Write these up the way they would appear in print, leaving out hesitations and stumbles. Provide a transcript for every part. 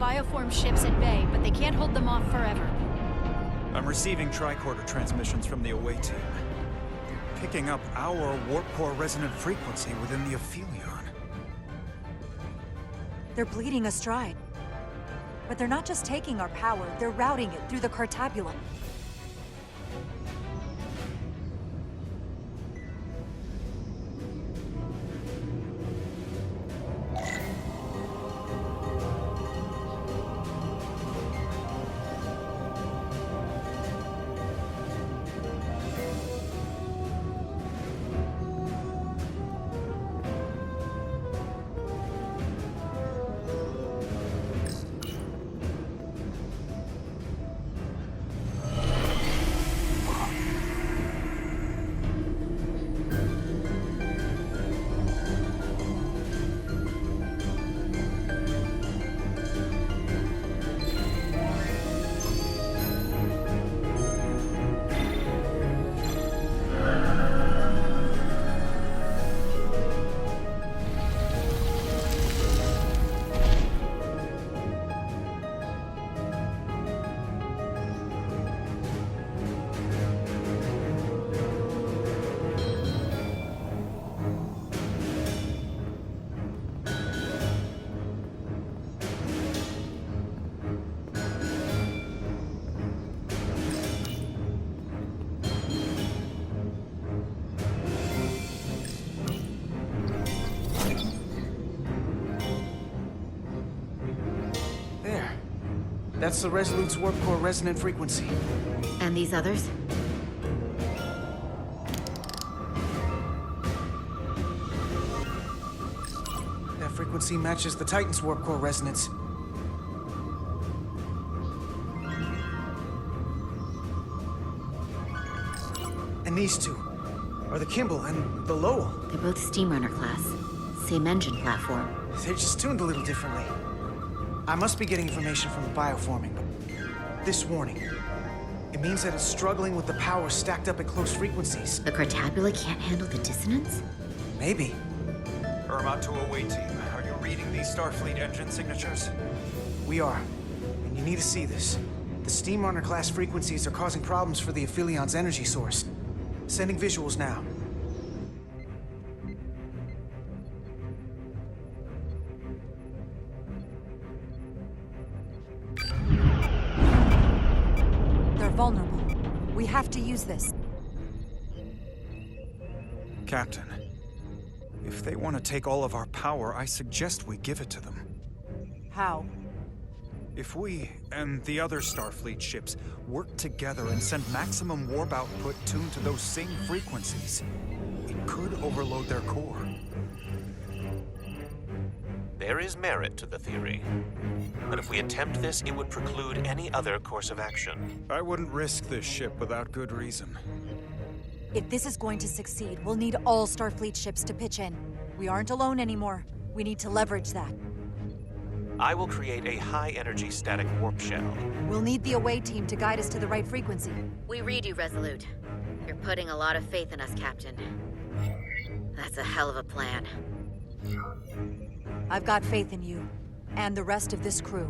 bioform ships at bay, but they can't hold them off forever. I'm receiving tricorder transmissions from the away team. They're picking up our warp core resonant frequency within the Aphelion. They're bleeding astride. But they're not just taking our power, they're routing it through the Cartabulum. That's the Resolute's warp core resonant frequency. And these others? That frequency matches the Titan's warp core resonance. And these two are the Kimball and the Lowell. They're both Steamrunner class. Same engine platform. They're just tuned a little differently. I must be getting information from the bioforming, but this warning, it means that it's struggling with the power stacked up at close frequencies. The Cartabula can't handle the dissonance? Maybe. Irma to away team. Are you reading these Starfleet engine signatures? We are. And you need to see this. The Steamrunner class frequencies are causing problems for the Aphelion's energy source. Sending visuals now. They're vulnerable. We have to use this. Captain, if they want to take all of our power, I suggest we give it to them. How? If we and the other Starfleet ships work together and send maximum warp output tuned to those same frequencies, it could overload their core. There is merit to the theory. But if we attempt this, it would preclude any other course of action. I wouldn't risk this ship without good reason. If this is going to succeed, we'll need all Starfleet ships to pitch in. We aren't alone anymore. We need to leverage that. I will create a high-energy static warp shell. We'll need the away team to guide us to the right frequency. We read you, Resolute. You're putting a lot of faith in us, Captain. That's a hell of a plan. I've got faith in you, and the rest of this crew.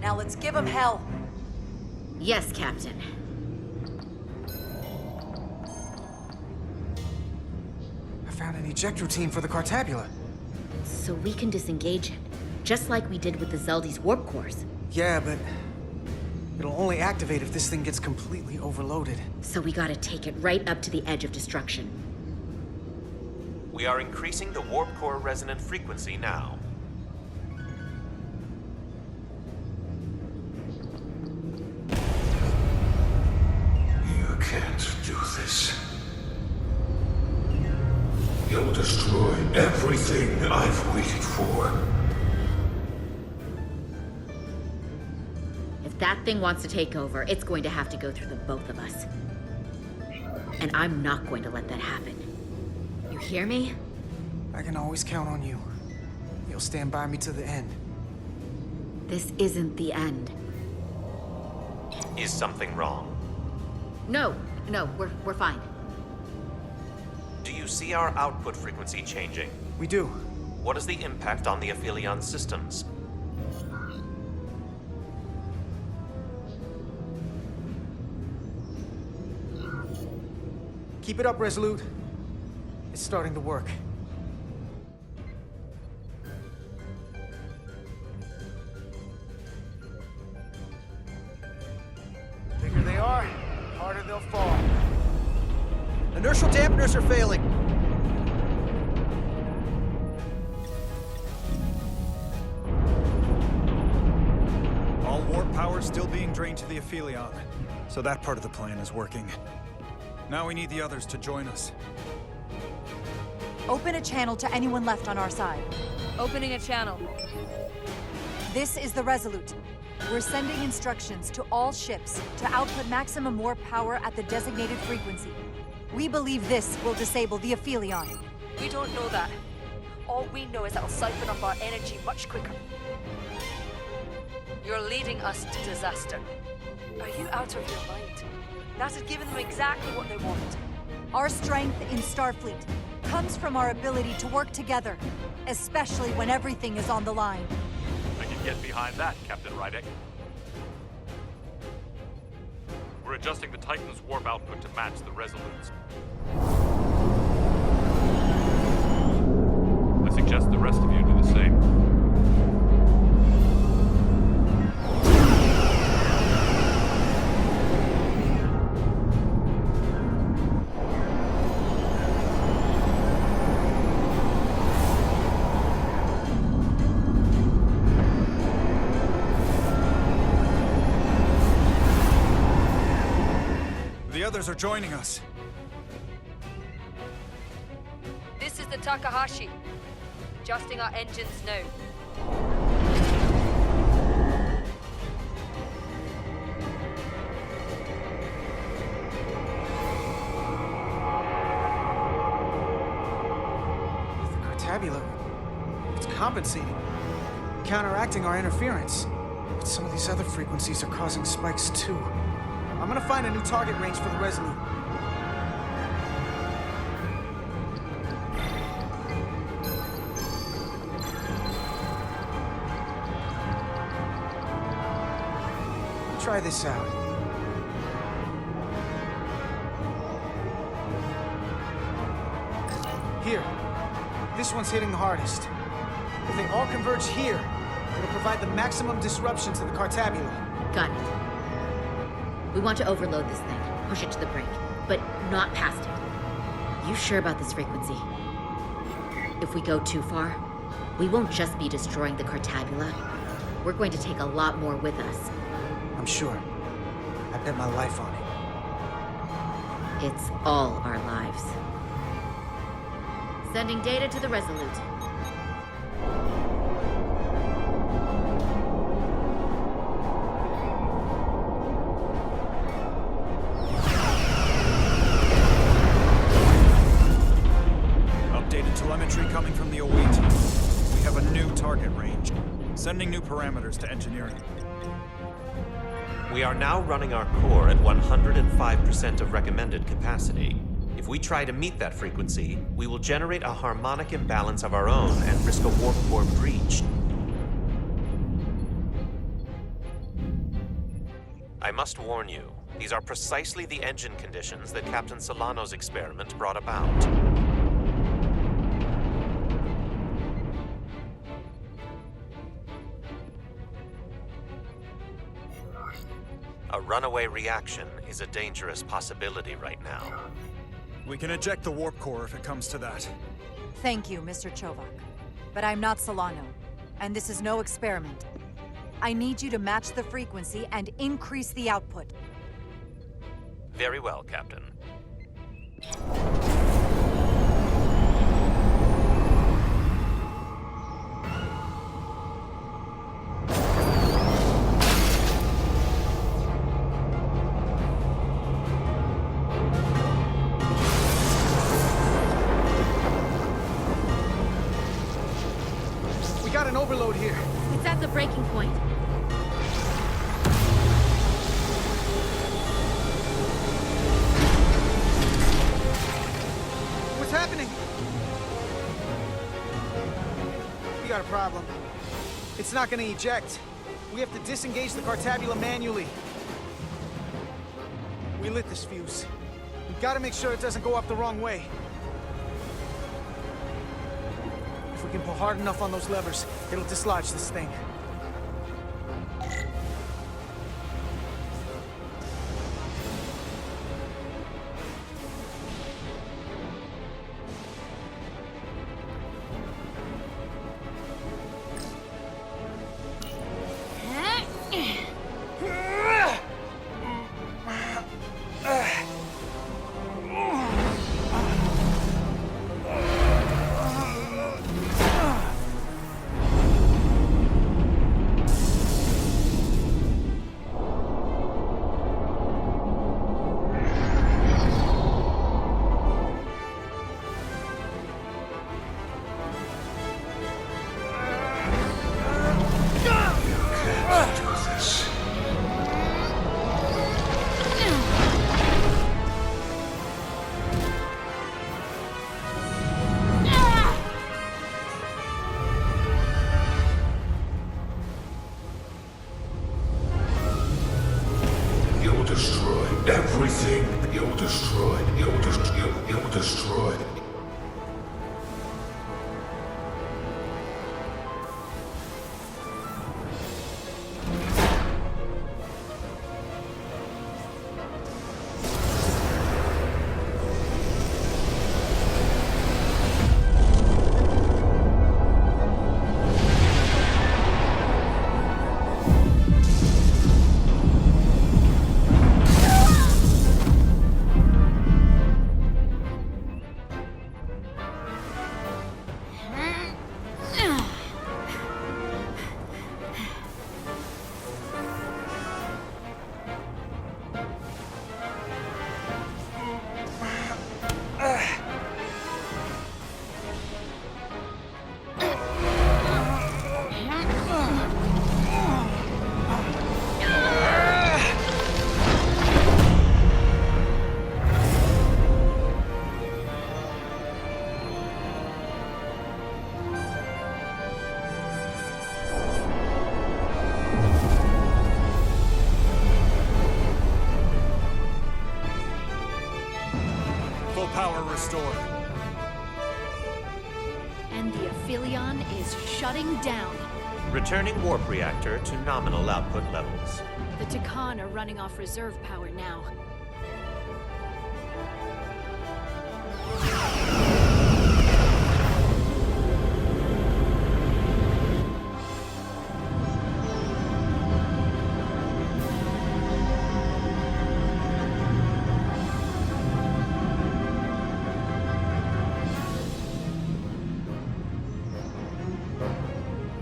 Now let's give them hell! Yes, Captain. I found an eject routine for the Cartabula. So we can disengage it, just like we did with the Zeldy's warp cores. Yeah, but it'll only activate if this thing gets completely overloaded. So we gotta take it right up to the edge of destruction. We are increasing the warp core resonant frequency now. You can't do this. You'll destroy everything I've waited for. If that thing wants to take over, it's going to have to go through the both of us. And I'm not going to let that happen. You hear me? I can always count on you. You'll stand by me to the end. This isn't the end. Is something wrong? No, we're fine. Do you see our output frequency changing? We do. What is the impact on the Aphelion systems? Keep it up, Resolute. It's starting to work. Bigger they are, harder they'll fall. Inertial dampeners are failing. All warp power still being drained to the Aphelion, so that part of the plan is working. Now we need the others to join us. Open a channel to anyone left on our side. Opening a channel. This is the Resolute. We're sending instructions to all ships to output maximum warp power at the designated frequency. We believe this will disable the Aphelion. We don't know that. All we know is it'll siphon up our energy much quicker. You're leading us to disaster. Are you out of your mind? That has given them exactly what they want. Our strength in Starfleet comes from our ability to work together, especially when everything is on the line. I can get behind that, Captain Rydek. We're adjusting the Titan's warp output to match the Resolute's. I suggest the rest of you do the same. The others are joining us. This is the Takahashi. Adjusting our engines now. The Cartabula, it's compensating, counteracting our interference. But some of these other frequencies are causing spikes too. I'm gonna find a new target range for the Resolute. Try this out. Here. This one's hitting the hardest. If they all converge here, it'll provide the maximum disruption to the Cartabula. Got it. We want to overload this thing, push it to the brink, but not past it. You sure about this frequency? If we go too far, we won't just be destroying the Cartabula. We're going to take a lot more with us. I'm sure. I bet my life on it. It's all our lives. Sending data to the Resolute. Updated telemetry coming from the Await. We have a new target range. Sending new parameters to engineering. We are now running our core at 105% of recommended capacity. If we try to meet that frequency, we will generate a harmonic imbalance of our own and risk a warp core breach. I must warn you, these are precisely the engine conditions that Captain Solano's experiment brought about. A runaway reaction is a dangerous possibility right now. We can eject the warp core if it comes to that. Thank you, Mr. Chovak. But I'm not Solano, and this is no experiment. I need you to match the frequency and increase the output. Very well, Captain. We got an overload here. It's at the breaking point. What's happening? got a problem. It's not gonna eject. We have to disengage the Cartabula manually. We lit this fuse. We gotta make sure it doesn't go off the wrong way. If we can pull hard enough on those levers, it'll dislodge this thing. You'll destroy everything. You'll destroy. You'll destroy. Power restored. And the Aphelion is shutting down. Returning warp reactor to nominal output levels. The Takan are running off reserve power now.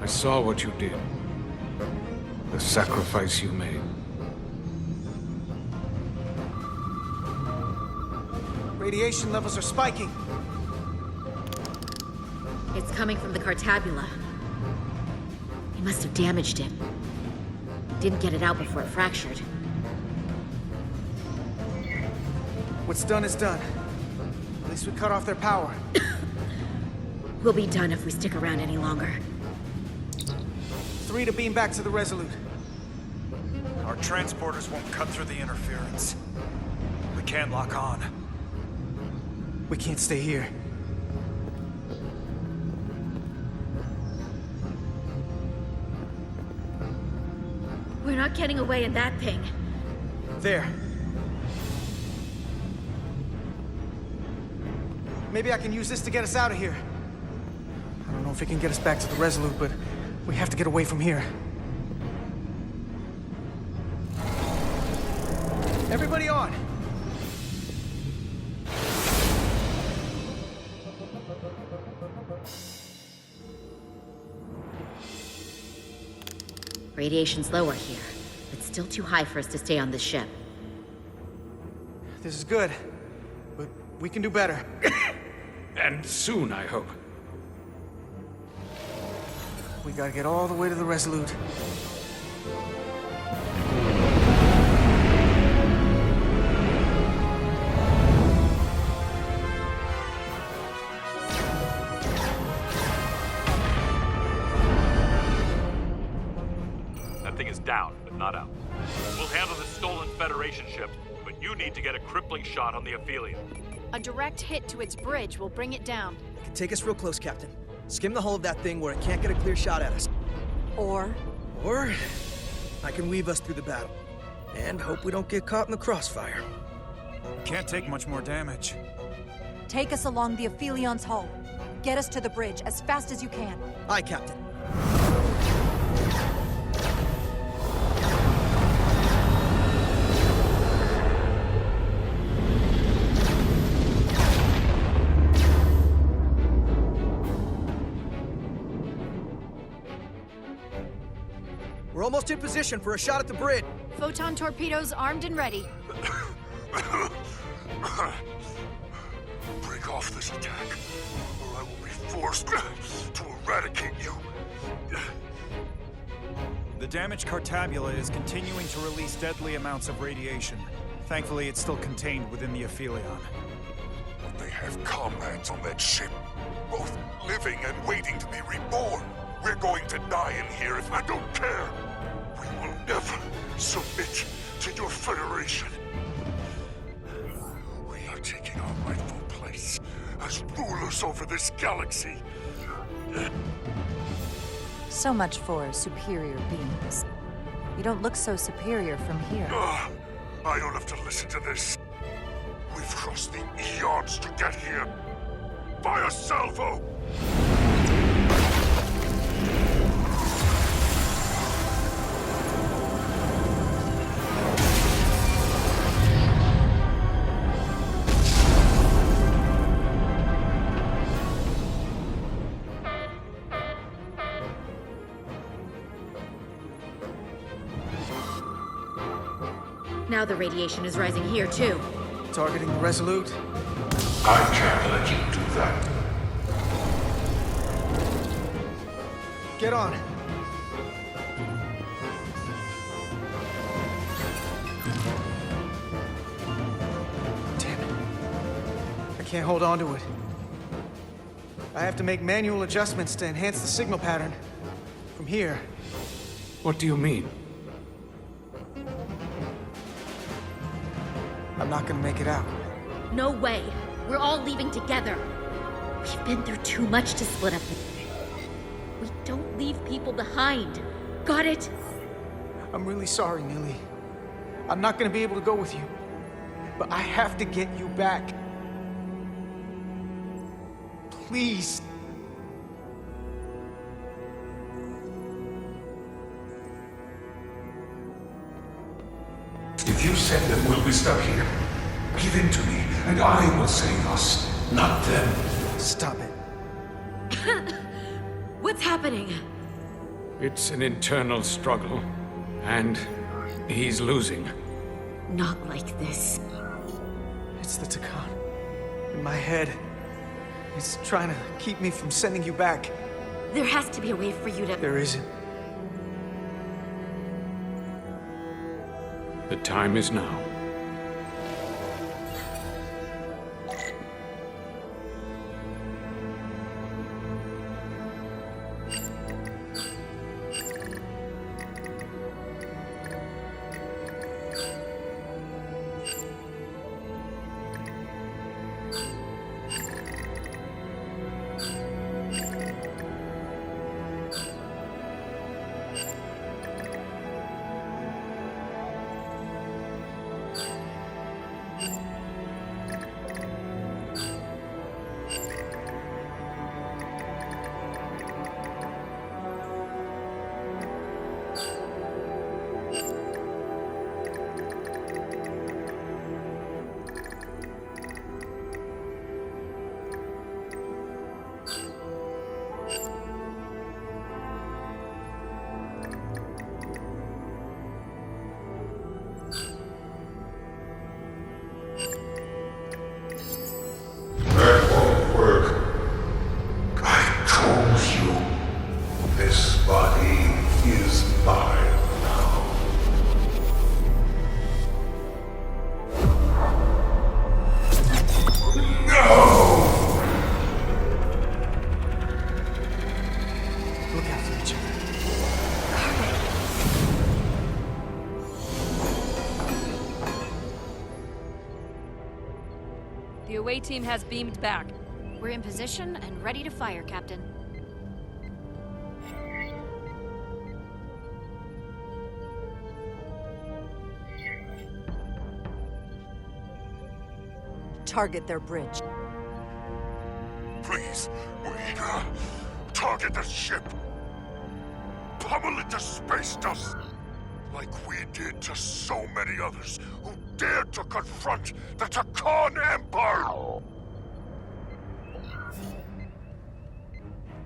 I saw what you did. The sacrifice you made. Radiation levels are spiking. It's coming from the Cartabula. He must have damaged it. Didn't get it out before it fractured. What's done is done. At least we cut off their power. We'll be done if we stick around any longer. 3 to beam back to the Resolute. Our transporters won't cut through the interference. We can't lock on. We can't stay here. We're not getting away in that thing. There. Maybe I can use this to get us out of here. I don't know if it can get us back to the Resolute, but we have to get away from here. Everybody on! Radiation's lower here, but still too high for us to stay on this ship. This is good, but we can do better. And soon, I hope. We gotta get all the way to the Resolute. That thing is down, but not out. We'll handle the stolen Federation ship, but you need to get a crippling shot on the Aphelion. A direct hit to its bridge will bring it down. It can take us real close, Captain. Skim the hull of that thing where it can't get a clear shot at us. Or Or I can weave us through the battle. And hope we don't get caught in the crossfire. Can't take much more damage. take us along the Aphelion's hull. Get us to the bridge as fast as you can. Aye, Captain. We're almost in position for a shot at the bridge. Photon torpedoes armed and ready. Break off this attack, or I will be forced to eradicate you. The damaged Cartabula is continuing to release deadly amounts of radiation. Thankfully, it's still contained within the Aphelion. But they have comrades on that ship, both living and waiting to be reborn. We're going to die in here if I don't care. We will never submit to your Federation. We are taking our rightful place as rulers over this galaxy. So much for superior beings. You don't look so superior from here. I don't have to listen to this. We've crossed the eons to get here. By a salvo! Now the radiation is rising here, too. Targeting the Resolute. I can't let you do that. Get on. Damn it. I can't hold on to it. I have to make manual adjustments to enhance the signal pattern. From here. What do you mean? I'm not gonna make it out. No way. We're all leaving together. We've been through too much to split up. We don't leave people behind. Got it? I'm really sorry, Nilly. I'm not gonna be able to go with you. But I have to get you back. Please. If you send them, we'll be stuck here. Give in to me, and I will save us, not them. Stop it. What's happening? It's an internal struggle, and he's losing. Not like this. It's the Takan. In my head. It's trying to keep me from sending you back. There has to be a way for you to... There isn't. The time is now. That won't work. I told you. This body is mine now. No! Look out for each other. away team has beamed back. We're in position and ready to fire, Captain. Target their bridge. Please, we target the ship. Pummel it to space dust. Like we did to so many others who dared to confront the Takan Empire.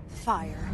Fire.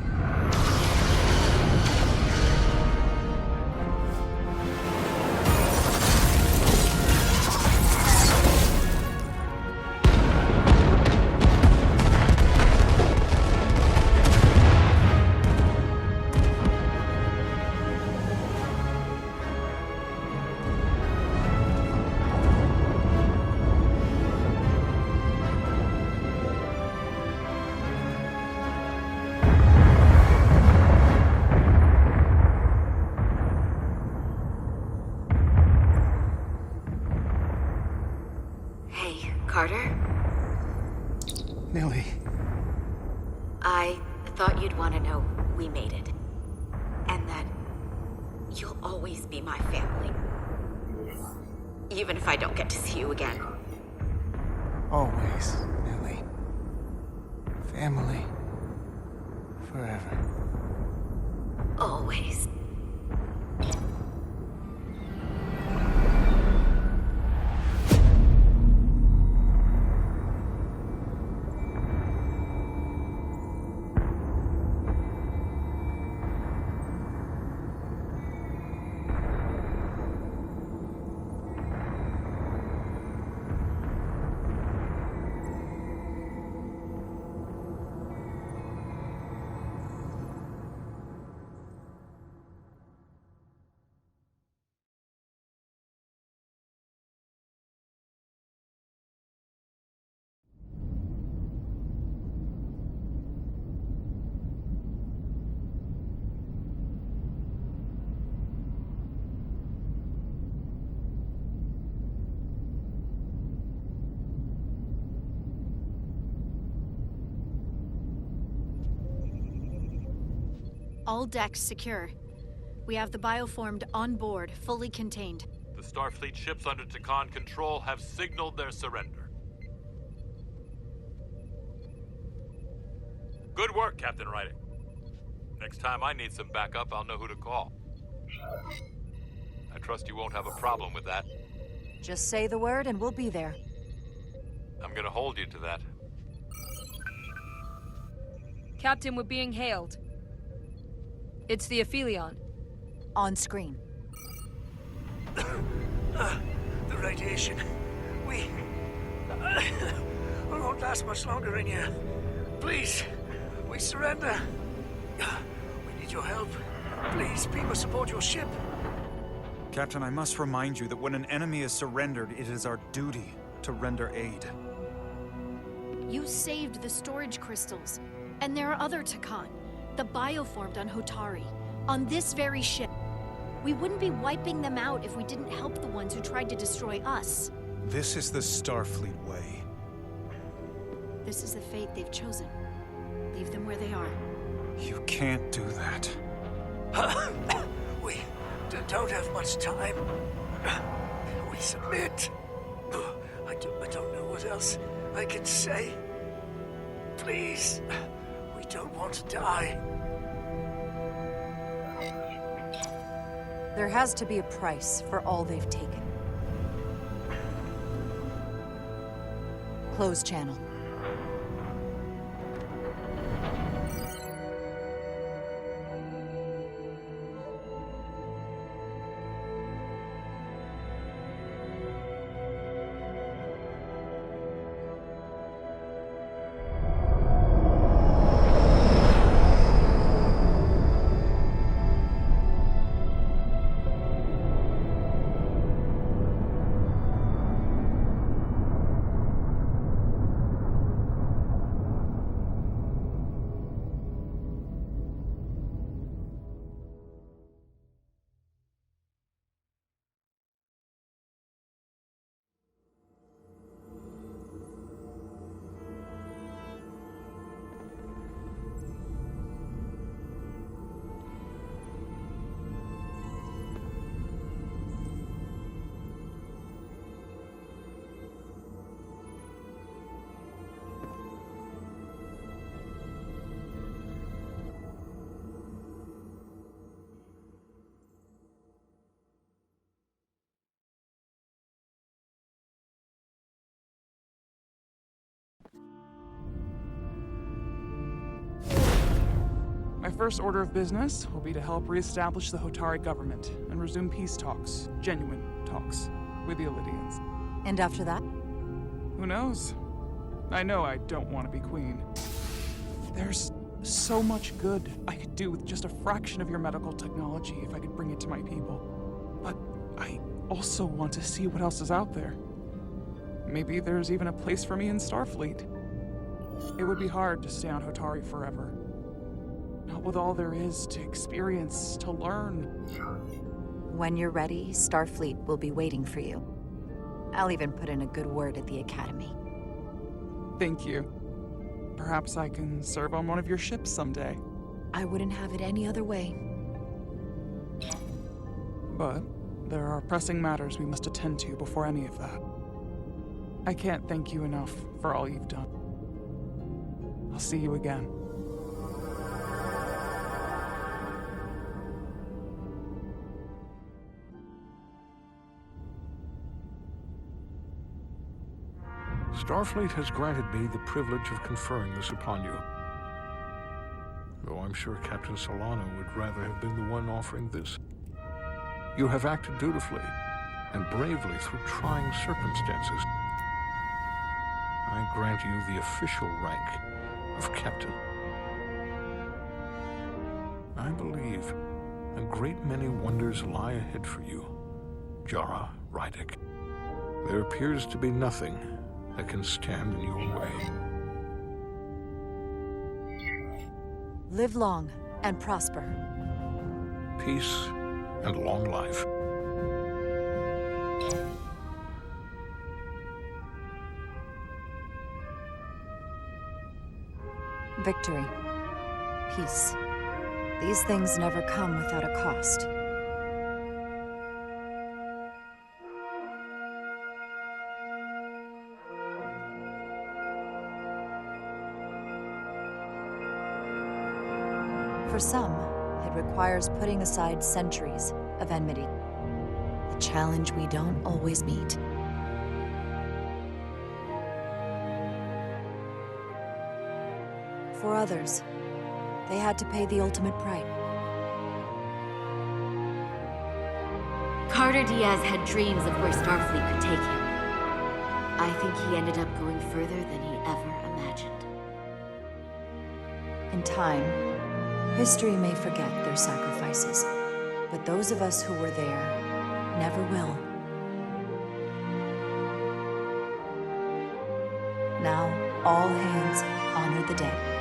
Carter? Millie. I thought you'd want to know we made it. And that you'll always be my family. Even if I don't get to see you again. Always, Millie. Family. Forever. Always. All decks secure. We have the bioformed on board, fully contained. The Starfleet ships under Takan control have signaled their surrender. Good work, Captain Writing. Next time I need some backup, I'll know who to call. I trust you won't have a problem with that. Just say the word and we'll be there. I'm gonna hold you to that. Captain, we're being hailed. It's the Aphelion. On screen. The radiation. We won't last much longer in here. Please, we surrender. We need your help. Please, people support your ship. Captain, I must remind you that when an enemy is surrendered, it is our duty to render aid. You saved the storage crystals. And there are other Takan. The bioformed on Hotari. On this very ship. We wouldn't be wiping them out if we didn't help the ones who tried to destroy us. This is the Starfleet way. This is the fate they've chosen. Leave them where they are. You can't do that. We don't have much time. We submit. I don't know what else I can say. Please. We don't want to die. There has to be a price for all they've taken. Close channel. first order of business will be to help reestablish the Hotari government and resume peace talks, genuine talks, with the Illidians. And after that? Who knows? I know I don't want to be queen. There's so much good I could do with just a fraction of your medical technology if I could bring it to my people. But I also want to see what else is out there. Maybe there's even a place for me in Starfleet. It would be hard to stay on Hotari forever. Not with all there is to experience, to learn. When you're ready, Starfleet will be waiting for you. I'll even put in a good word at the Academy. Thank you. Perhaps I can serve on one of your ships someday. I wouldn't have it any other way. But there are pressing matters we must attend to before any of that. I can't thank you enough for all you've done. I'll see you again. Starfleet has granted me the privilege of conferring this upon you. Though I'm sure Captain Solano would rather have been the one offering this. You have acted dutifully and bravely through trying circumstances. I grant you the official rank of Captain. I believe a great many wonders lie ahead for you, Jara Rydick. There appears to be nothing that can stand in your way. Live long and prosper. Peace and long life. Victory. Peace. These things never come without a cost. For some, it requires putting aside centuries of enmity. A challenge we don't always meet. For others, they had to pay the ultimate price. Carter Diaz had dreams of where Starfleet could take him. I think he ended up going further than he ever imagined. In time, history may forget their sacrifices, but those of us who were there never will. Now, all hands honor the dead.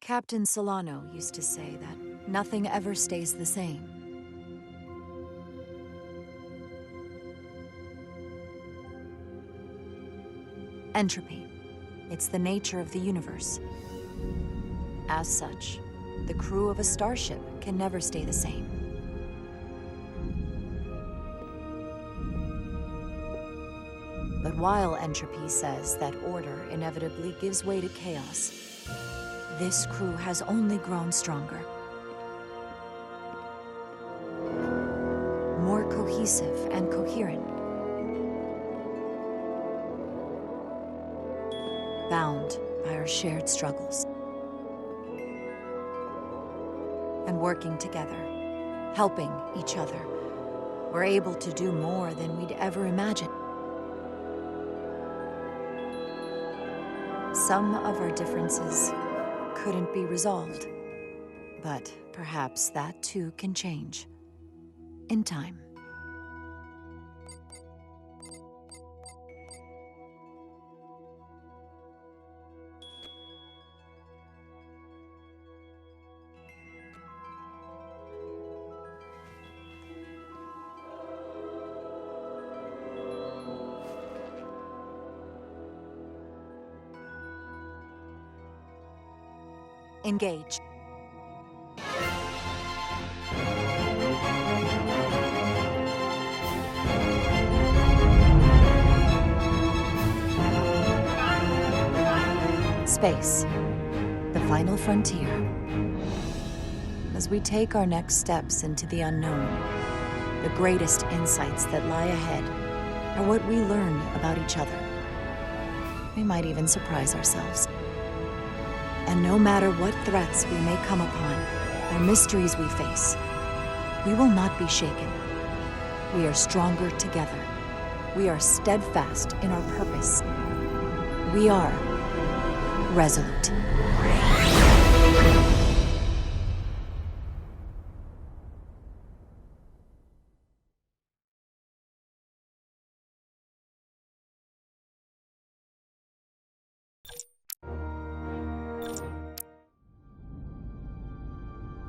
Captain Solano used to say that nothing ever stays the same. Entropy. It's the nature of the universe. As such, the crew of a starship can never stay the same. But while entropy says that order inevitably gives way to chaos, this crew has only grown stronger. More cohesive and coherent. Bound by our shared struggles. And working together, helping each other, we're able to do more than we'd ever imagined. Some of our differences couldn't be resolved, but perhaps that too can change in time. Engage. space, the final frontier. As we take our next steps into the unknown, the greatest insights that lie ahead are what we learn about each other. We might even surprise ourselves. And no matter what threats we may come upon, or mysteries we face, we will not be shaken. We are stronger together. We are steadfast in our purpose. We are resolute.